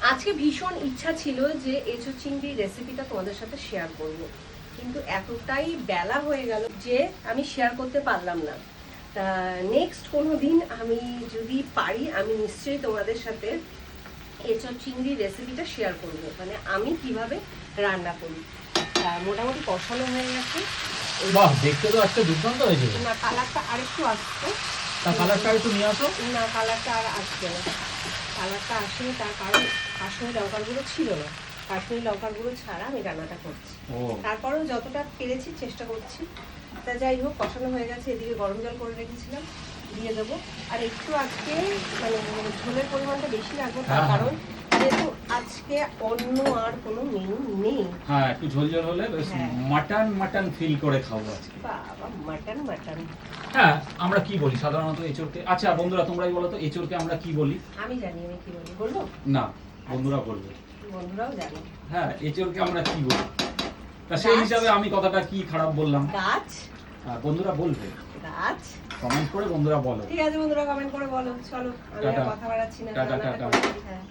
আজকে ভীষণ ইচ্ছা ছিল যে এঁচোড় চিংড়ির রেসিপিটা তোমাদের সাথে শেয়ার করব, কিন্তু এতটাই বেলা হয়ে গেল যে আমি শেয়ার করতে পারলাম না। তা নেক্সট কোনো দিন আমি যদি পারি আমি নিশ্চয়ই তোমাদের সাথে এঁচোড় চিংড়ির রেসিপিটা শেয়ার করব, মানে আমি কিভাবে রান্না করি। মোটামুটি কষানো হয়ে গেছে। বাহ, দেখতে তো আজকে দুর্দান্ত হয়েছে। না, কালারটা আরেকটু আসতো। তা কালারটা একটু নিয়ে আসো। না, কালারটা আর আসবে না। কালারটা আসেনি, তার কারণ কাশ্মীরি লঙ্কার গুঁড়ো ছিল না। কাশ্মীরি লঙ্কার গুঁড়ো ছাড়া আমি রান্নাটা করছি। তারপরেও যতটা পেরেছি চেষ্টা করছি। তা যাই হোক, কষানো হয়ে গেছে। এদিকে গরম জল করে রেখেছিলাম, দিয়ে দেবো। আর একটু আজকে মানে ঝোলের পরিমাণটা বেশি রাখবো, তার কারণ যেহেতু আজকে অন্য আর কোনো মেনু নেই। হ্যাঁ, একটু ঝোল ঝোল হলে বেশ মাটন মাটন ফিল করে খাবো আজকে। বাবা, মাটন মাটন। হ্যাঁ, আমরা কি বলি সাধারণত এঁচোড়কে? আচ্ছা বন্ধুরা, তোমরাই বলো তো এঁচোড়কে আমরা কি বলি? আমি জানি আমি কি বলি, বলবো? না, বন্ধুরা বলবে। বন্ধুরাও জানি। হ্যাঁ, এঁচোড়কে আমরা কি বলি? তা সেই হিসাবে আমি কথাটা কি খারাপ বললাম? গাছ। বন্ধুরা বলবে, গাছ। কমেন্ট করে বন্ধুরা বলো। ঠিক আছে বন্ধুরা, কমেন্ট করে বলো। চলো, আমি আর কথা বাড়াচ্ছি না। Tata tata. হ্যাঁ।